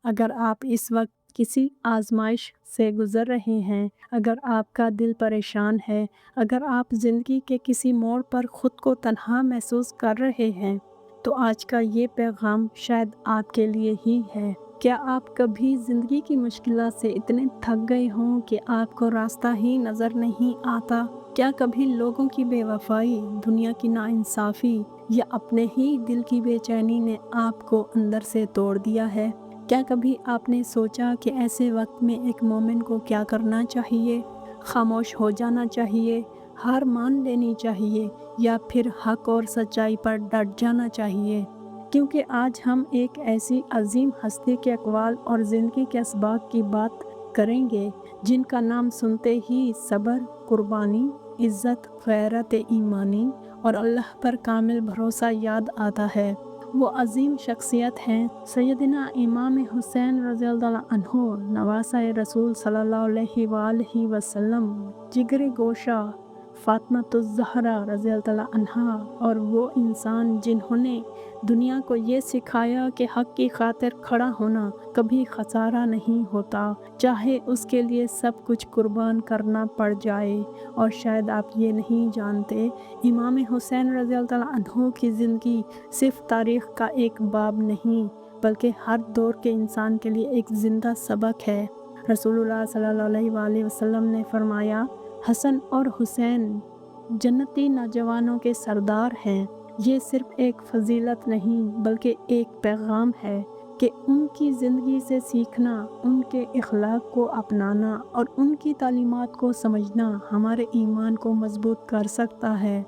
اگر آپ اس وقت کسی آزمائش سے گزر رہے ہیں، اگر آپ کا دل پریشان ہے، اگر آپ زندگی کے کسی موڑ پر خود کو تنہا محسوس کر رہے ہیں، تو آج کا یہ پیغام شاید آپ کے لیے ہی ہے۔ کیا آپ کبھی زندگی کی مشکلات سے اتنے تھک گئے ہوں کہ آپ کو راستہ ہی نظر نہیں آتا؟ کیا کبھی لوگوں کی بے وفائی، دنیا کی ناانصافی یا اپنے ہی دل کی بے چینی نے آپ کو اندر سے توڑ دیا ہے؟ کیا کبھی آپ نے سوچا کہ ایسے وقت میں ایک مومن کو کیا کرنا چاہیے؟ خاموش ہو جانا چاہیے، ہار مان لینی چاہیے، یا پھر حق اور سچائی پر ڈٹ جانا چاہیے؟ کیونکہ آج ہم ایک ایسی عظیم ہستی کے اقوال اور زندگی کے اسباق کی بات کریں گے جن کا نام سنتے ہی صبر، قربانی، عزت، غیرت ایمانی اور اللہ پر کامل بھروسہ یاد آتا ہے۔ وہ عظیم شخصیت ہیں سیدنا امام حسین رضی اللہ عنہ، نواسۂ رسول صلی اللہ علیہ وآلہ وسلم، جگر گوشہ فاطمۃ الزہرا رضی اللہ عنہا، اور وہ انسان جنہوں نے دنیا کو یہ سکھایا کہ حق کی خاطر کھڑا ہونا کبھی خسارہ نہیں ہوتا، چاہے اس کے لیے سب کچھ قربان کرنا پڑ جائے۔ اور شاید آپ یہ نہیں جانتے، امام حسین رضی اللہ عنہ کی زندگی صرف تاریخ کا ایک باب نہیں، بلکہ ہر دور کے انسان کے لیے ایک زندہ سبق ہے۔ رسول اللہ صلی اللہ علیہ وآلہ وسلم نے فرمایا، حسن اور حسین جنتی نوجوانوں کے سردار ہیں۔ یہ صرف ایک فضیلت نہیں بلکہ ایک پیغام ہے کہ ان کی زندگی سے سیکھنا، ان کے اخلاق کو اپنانا اور ان کی تعلیمات کو سمجھنا ہمارے ایمان کو مضبوط کر سکتا ہے۔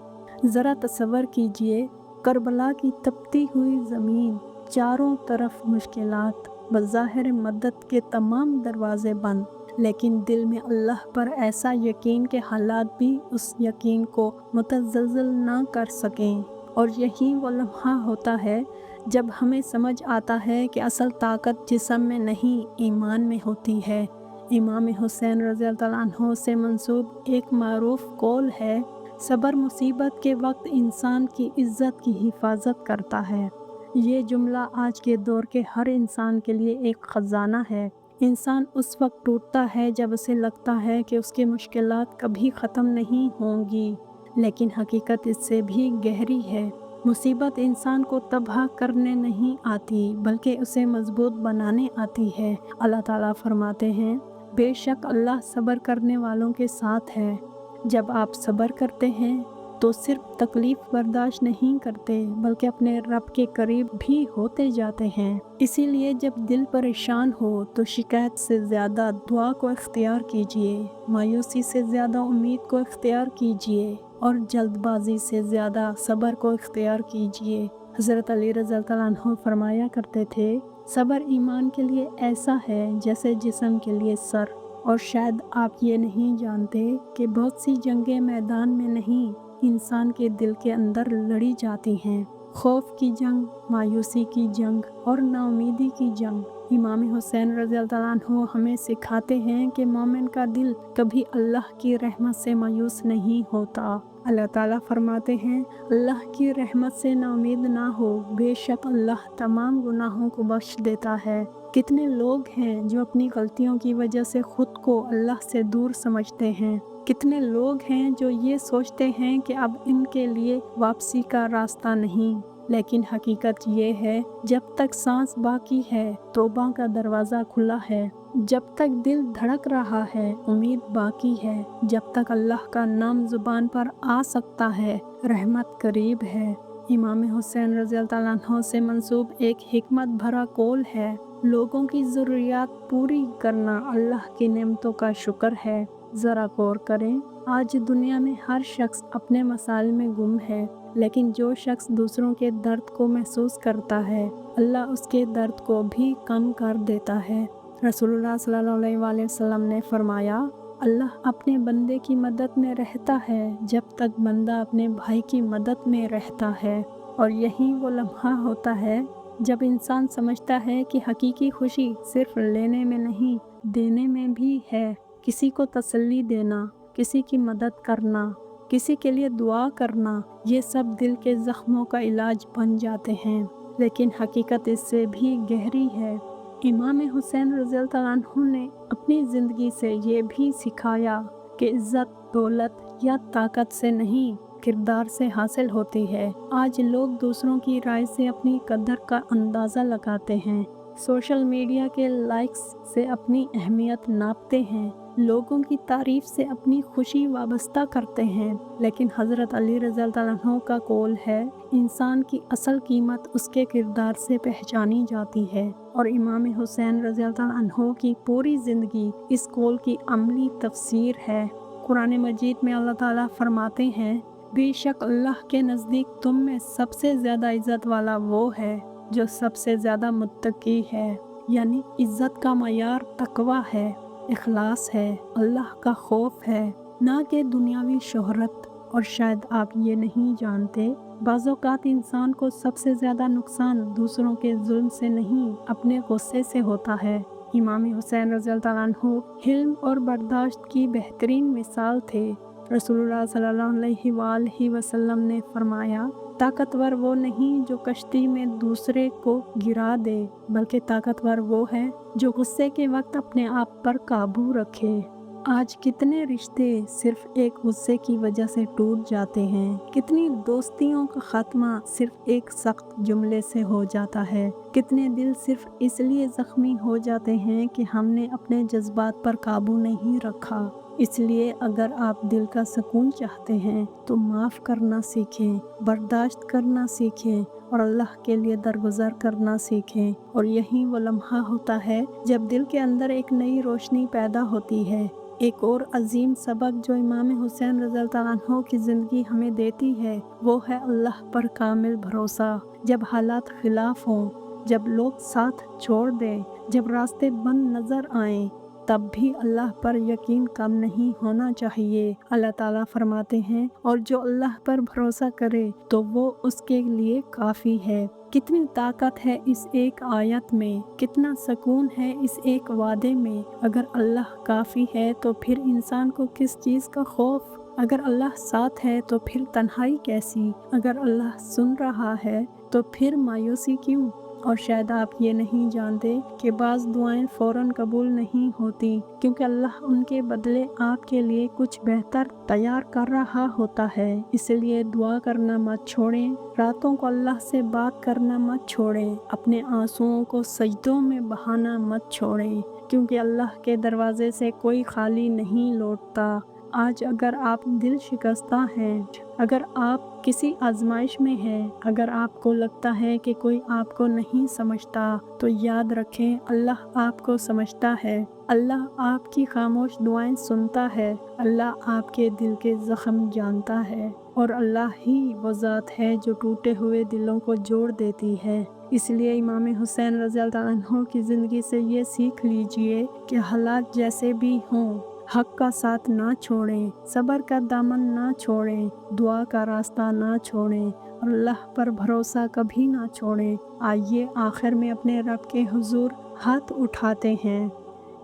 ذرا تصور کیجئے، کربلا کی تپتی ہوئی زمین، چاروں طرف مشکلات، بظاہر مدد کے تمام دروازے بند، لیکن دل میں اللہ پر ایسا یقین کہ حالات بھی اس یقین کو متزلزل نہ کر سکیں۔ اور یہی وہ لمحہ ہوتا ہے جب ہمیں سمجھ آتا ہے کہ اصل طاقت جسم میں نہیں، ایمان میں ہوتی ہے۔ امام حسین رضی اللہ عنہ سے منسوب ایک معروف قول ہے، صبر مصیبت کے وقت انسان کی عزت کی حفاظت کرتا ہے۔ یہ جملہ آج کے دور کے ہر انسان کے لیے ایک خزانہ ہے۔ انسان اس وقت ٹوٹتا ہے جب اسے لگتا ہے کہ اس کی مشکلات کبھی ختم نہیں ہوں گی، لیکن حقیقت اس سے بھی گہری ہے۔ مصیبت انسان کو تباہ کرنے نہیں آتی بلکہ اسے مضبوط بنانے آتی ہے۔ اللہ تعالیٰ فرماتے ہیں، بے شک اللہ صبر کرنے والوں کے ساتھ ہے۔ جب آپ صبر کرتے ہیں تو صرف تکلیف برداشت نہیں کرتے بلکہ اپنے رب کے قریب بھی ہوتے جاتے ہیں۔ اسی لیے جب دل پریشان ہو تو شکایت سے زیادہ دعا کو اختیار کیجیے، مایوسی سے زیادہ امید کو اختیار کیجیے اور جلد بازی سے زیادہ صبر کو اختیار کیجیے۔ حضرت علی رضی اللہ عنہ فرمایا کرتے تھے، صبر ایمان کے لیے ایسا ہے جیسے جسم کے لیے سر۔ اور شاید آپ یہ نہیں جانتے کہ بہت سی جنگیں میدان میں نہیں، انسان کے دل کے اندر لڑی جاتی ہیں۔ خوف کی جنگ، مایوسی کی جنگ اور نا امیدی کی جنگ۔ امام حسین رضی اللہ عنہ ہمیں سکھاتے ہیں کہ مومن کا دل کبھی اللہ کی رحمت سے مایوس نہیں ہوتا۔ اللہ تعالیٰ فرماتے ہیں، اللہ کی رحمت سے نا امید نہ ہو، بے شک اللہ تمام گناہوں کو بخش دیتا ہے۔ کتنے لوگ ہیں جو اپنی غلطیوں کی وجہ سے خود کو اللہ سے دور سمجھتے ہیں۔ کتنے لوگ ہیں جو یہ سوچتے ہیں کہ اب ان کے لیے واپسی کا راستہ نہیں، لیکن حقیقت یہ ہے، جب تک سانس باقی ہے توبہ کا دروازہ کھلا ہے، جب تک دل دھڑک رہا ہے امید باقی ہے، جب تک اللہ کا نام زبان پر آ سکتا ہے رحمت قریب ہے۔ امام حسین رضی اللہ عنہ سے منسوب ایک حکمت بھرا قول ہے، لوگوں کی ضروریات پوری کرنا اللہ کی نعمتوں کا شکر ہے۔ ذرا غور کریں، آج دنیا میں ہر شخص اپنے مسائل میں گم ہے، لیکن جو شخص دوسروں کے درد کو محسوس کرتا ہے، اللہ اس کے درد کو بھی کم کر دیتا ہے۔ رسول اللہ صلی اللہ علیہ وآلہ وسلم نے فرمایا، اللہ اپنے بندے کی مدد میں رہتا ہے جب تک بندہ اپنے بھائی کی مدد میں رہتا ہے۔ اور یہی وہ لمحہ ہوتا ہے جب انسان سمجھتا ہے کہ حقیقی خوشی صرف لینے میں نہیں، دینے میں بھی ہے۔ کسی کو تسلی دینا، کسی کی مدد کرنا، کسی کے لیے دعا کرنا، یہ سب دل کے زخموں کا علاج بن جاتے ہیں۔ لیکن حقیقت اس سے بھی گہری ہے۔ इमाम हुसैन रज़ी अल्लाह अन्हु ने अपनी ज़िंदगी से ये भी सिखाया कि इज़्ज़त दौलत या ताकत से नहीं, किरदार से हासिल होती है। आज लोग दूसरों की राय से अपनी कदर का अंदाज़ा लगाते हैं, सोशल मीडिया के लाइक्स से अपनी अहमियत नापते हैं, लोगों की तारीफ से अपनी खुशी वाबस्ता करते हैं। लेकिन हज़रत अली रज़ी अल्लाह अन्हु का कौल है, इंसान की असल कीमत उसके किरदार से पहचानी जाती है। और इमाम हुसैन रज़ी अल्लाह अन्हु की पूरी ज़िंदगी इस कौल की अमली तफसीर है। कुरान मजीद में अल्लाह ताला फरमाते हैं, बेशक अल्लाह के नज़दीक तुम में सबसे ज़्यादा इज़्ज़त वाला वो है जो सबसे ज़्यादा मुत्तकी है। यानी इज़्ज़त का मयार तकवा है, इखलास है, अल्लाह का खौफ है, ना कि दुनियावी शोहरत। और शायद आप ये नहीं जानते, बाज़ औक़ात इंसान को सबसे ज़्यादा नुकसान दूसरों के जुल्म से नहीं, अपने गुस्से से होता है। इमाम हुसैन रज़ी अल्लाह अन्हु हिल्म और बर्दाश्त की बेहतरीन मिसाल थे। रसूलुल्लाह सल्लल्लाहु अलैहि वसल्लम ने फरमाया, ताकतवर वो नहीं जो कश्ती में दूसरे को गिरा दे, बल्कि ताकतवर वो है जो गुस्से के वक्त अपने आप पर काबू रखे। आज कितने रिश्ते सिर्फ एक गुस्से की वजह से टूट जाते हैं, कितनी दोस्तियों का खात्मा सिर्फ एक सख्त जुमले से हो जाता है, कितने दिल सिर्फ इसलिए ज़ख्मी हो जाते हैं कि हमने अपने जज्बात पर काबू नहीं रखा। इसलिए अगर आप दिल का सुकून चाहते हैं तो माफ़ करना सीखें, बर्दाश्त करना सीखें और अल्लाह के लिए दरगुजर करना सीखें। और यही वो लम्हा होता है जब दिल के अंदर एक नई रोशनी पैदा होती है। एक और अजीम सबक जो इमाम हुसैन रज़ी अल्लाह अन्हु की ज़िंदगी हमें देती है वो है अल्लाह पर कामिल भरोसा। जब हालात खिलाफ हों, जब लोग साथ छोड़ दें, जब रास्ते बंद नज़र आएं, तब भी अल्लाह पर यकीन कम नहीं होना चाहिए। अल्लाह ताला फरमाते हैं, और जो अल्लाह पर भरोसा करे तो वो उसके लिए काफ़ी है। कितनी ताकत है इस एक आयत में, कितना सुकून है इस एक वादे में। अगर अल्लाह काफ़ी है तो फिर इंसान को किस चीज़ का खौफ। अगर अल्लाह साथ है तो फिर तन्हाई कैसी। अगर अल्लाह सुन रहा है तो फिर मायूसी क्यों। और शायद आप ये नहीं जानते कि बाज़ दुआएं फ़ौरन कबूल नहीं होती, क्योंकि अल्लाह उनके बदले आपके लिए कुछ बेहतर तैयार कर रहा होता है। इसलिए दुआ करना मत छोड़ें, रातों को अल्लाह से बात करना मत छोड़ें, अपने आंसुओं को सजदों में बहाना मत छोड़ें, क्योंकि अल्लाह के दरवाज़े से कोई खाली नहीं लौटता। आज अगर आप दिल शिकस्ता हैं, अगर आप किसी आजमाइश में हैं, अगर आपको लगता है कि कोई आपको नहीं समझता, तो याद रखें अल्लाह आपको समझता है। अल्लाह आपकी खामोश दुआएं सुनता है। अल्लाह आपके दिल के ज़ख्म जानता है। और अल्लाह ही वो ज़ात है जो टूटे हुए दिलों को जोड़ देती है। इसलिए इमाम हुसैन रज़ी अल्लाह अन्हु की ज़िंदगी से ये सीख लीजिए कि हालात जैसे भी हों, हक का साथ ना छोड़ें, सब्र का दामन ना छोड़ें, दुआ का रास्ता ना छोड़ें और अल्लाह पर भरोसा कभी ना छोड़ें। आइए आखिर में अपने रब के हुजूर हाथ उठाते हैं।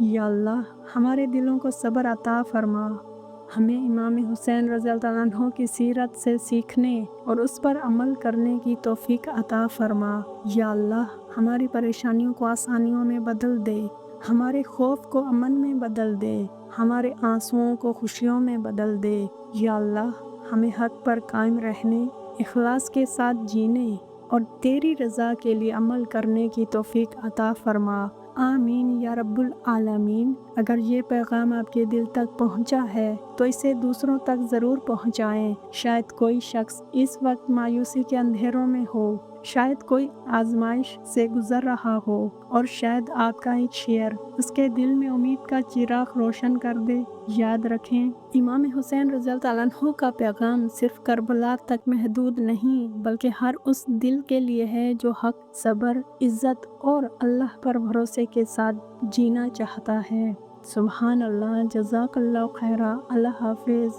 या अल्लाह, हमारे दिलों को सब्र अता फरमा। हमें इमाम हुसैन रज़ी अल्लाह अन्हु की सीरत से सीखने और उस पर अमल करने की तौफीक अता फरमा। या अल्लाह, हमारी परेशानियों को आसानियों में बदल दे, हमारे खौफ को अमन में बदल दे, हमारे आंसुओं को खुशियों में बदल दे। या अल्लाह, हमें हक पर कायम रहने, इखलास के साथ जीने और तेरी रज़ा के लिए अमल करने की तौफीक अता फरमा। आमीन या रब्बुल आलमीन। अगर ये पैगाम आपके दिल तक पहुंचा है तो इसे दूसरों तक ज़रूर पहुंचाएं। शायद कोई शख्स इस वक्त मायूसी के अंधेरों में हो, शायद कोई आजमाइश से गुज़र रहा हो और शायद आपका एक शेयर उसके दिल में उम्मीद का चिराग रोशन कर दे। याद रखें, इमाम हुसैन रज़ी अल्लाह अन्हु का पैगाम सिर्फ करबला तक महदूद नहीं, बल्कि हर उस दिल के लिए है जो हक, सब्र, इज़्ज़त और अल्लाह पर भरोसे के साथ जीना चाहता है। सुभान अल्लाह, जज़ाकल्लाह खैरा, अल्लाह हाफिज़।